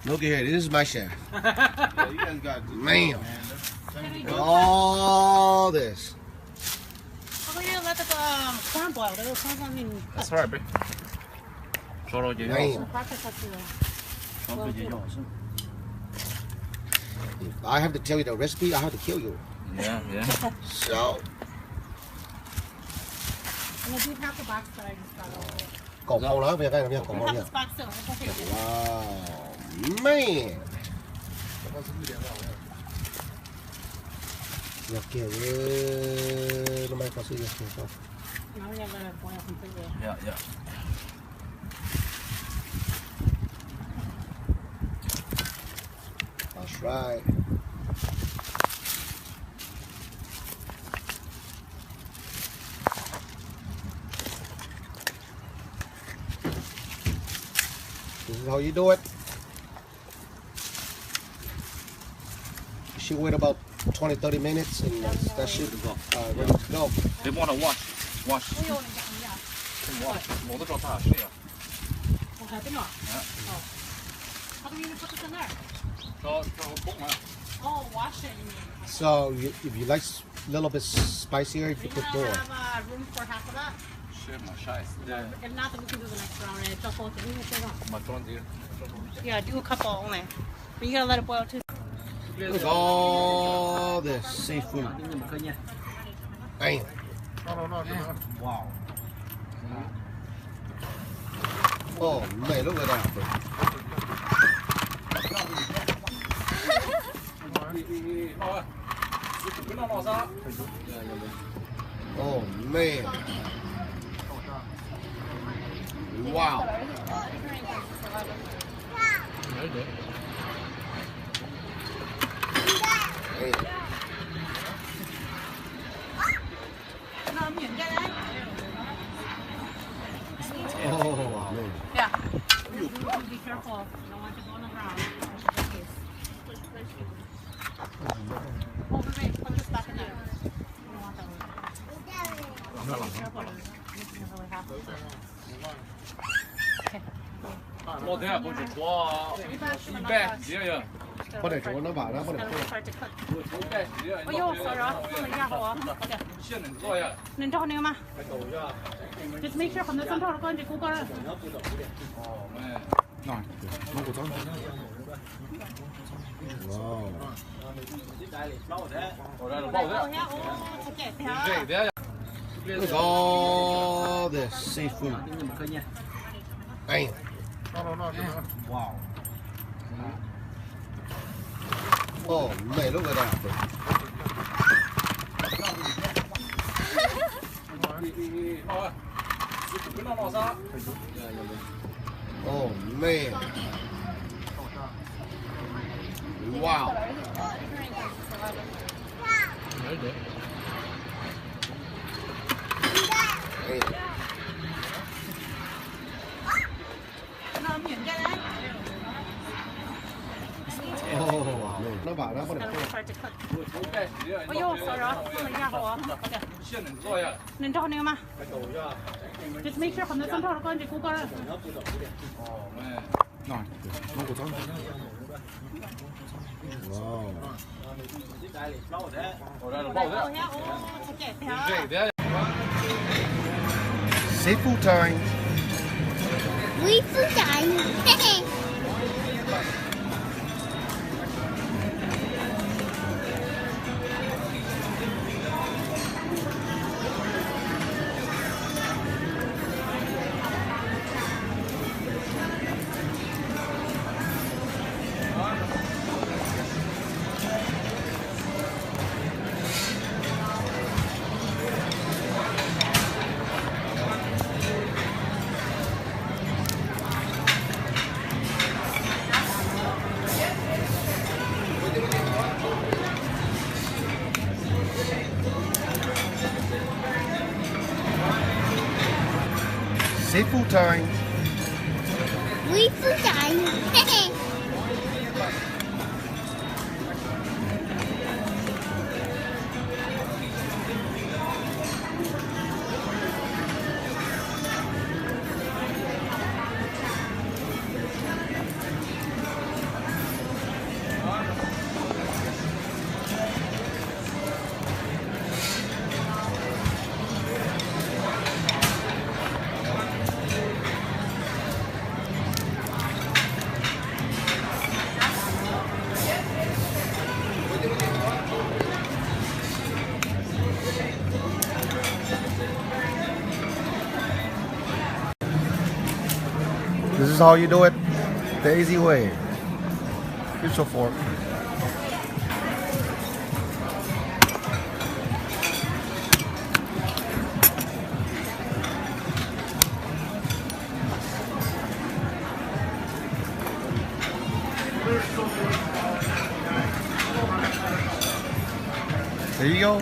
Look at here, this is my chef. Yeah, you guys got Man, all this. let the corn boil. The corn I mean. That's right, babe. Man. If I have to tell you the recipe, I have to kill you. Yeah. So. And I do have the box that I just got over. Cột màu đó về đây là cột We màu have nha. this box still. It's okay. Wow, man. Nhặt kiểu nó may có sự nhặt kiểu không? Now we have to boil completely. Yeah. That's right. This is how you do it. You should wait about 20-30 minutes and that should ready to go. They want to wash. 我有那个呀。 我都找他是呀。我还在那。哦。How do you put it in there? 找崩了。 Oh, wash it. You mean? So if you like a little bit spicier, you Do can you put more. have room for half of that? Shit, my scheiße. If not, then we can do the next round. It's just both. We can share them. My front ear. Yeah, do a couple only. But you gotta let it boil too. Look at all this seafood. Bam. Wow. Oh man, look at that. Oh man. Wow. Hey. Oh man. Yeah. Be careful. You don't want to go on the ground. Oh, wait. Put this back in there. You don't want that one. Be careful. You really have to. Okay. 我等下过去抓100几呀。 Có để cho nó vào đó, có để cho. Start to cook. 100几呀。 哎呦，sorry 啊，放了一下好啊。OK。 现在做呀。 能找那个吗？Just make sure 很多生抽的关节锅盖。 哦，没。 Wow. 我这是包的。 这个。 Look at all this seafood. Bam. Wow. Oh man, look at that. Oh man. Wow. Hey. Oh man. Nó vào đó, có để cho. Start to cook. 100几呀。哎呦，sorry 啊，放了一下好啊。OK。 现在做呀。 能找那个吗？Just make sure 很多生抽的关节锅盖。 哦，没。 Wow. 我这是包的。这个。 Seafood time. 微复杂，嘿嘿。Seafood time. 微复杂，嘿嘿。This is how you do it the easy way. Use your fork. There you go.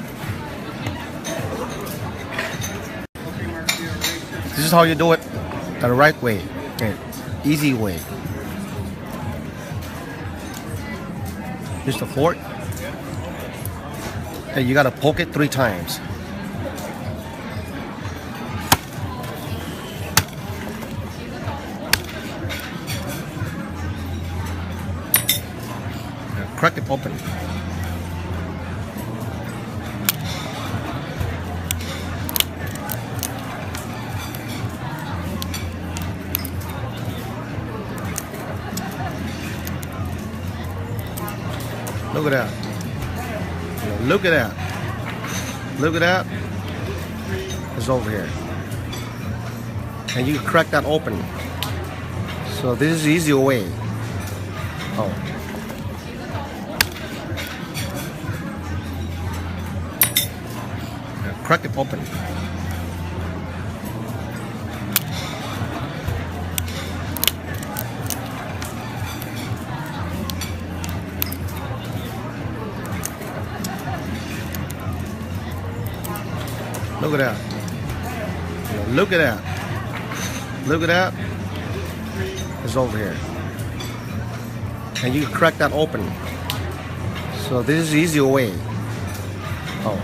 This is how you do it the right way, okay. Easy way. Use the fork. And you gotta poke it 3 times. Now crack it open. Look at that. Look at that. Look at that. It's over here. And you crack that open. So this is the easier way. Oh. Now crack it open. Look at that. Look at that. Look at that. It's over here. And you crack that open. So this is the easier way. Oh.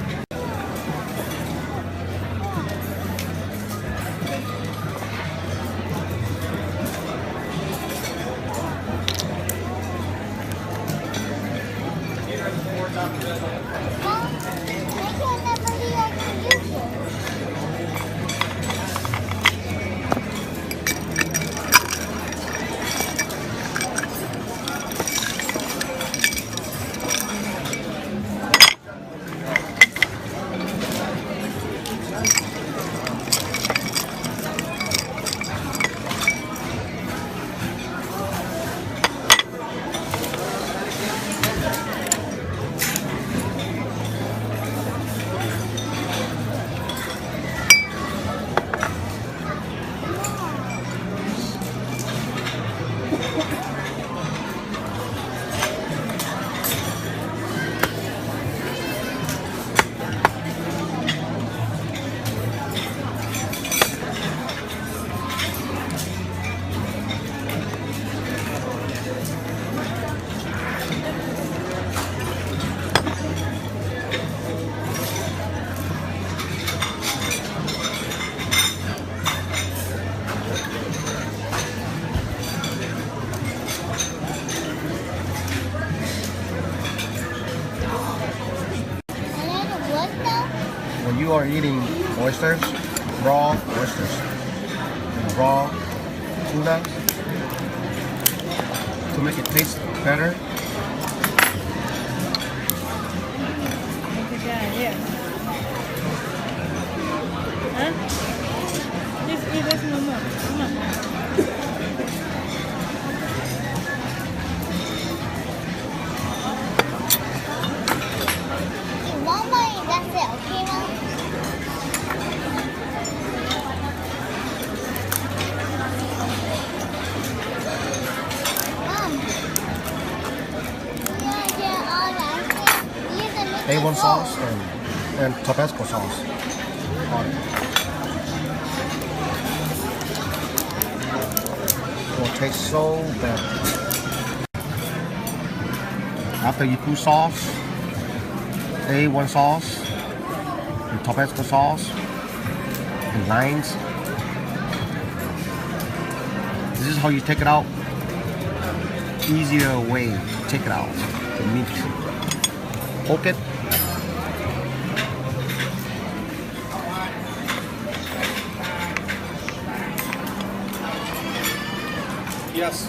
When you are eating oysters, raw oysters, and raw tuna, to make it taste better, Just eat this more. Come on. Mama, that's it, okay, Mom? Mom. Yeah, all that. Use the A1 sauce and Tabasco sauce on it. It will taste so better. After you put sauce, A1 sauce, and Tabasco sauce, and limes. This is how you take it out. Easier way to take it out. The meat. Poke it. Yes.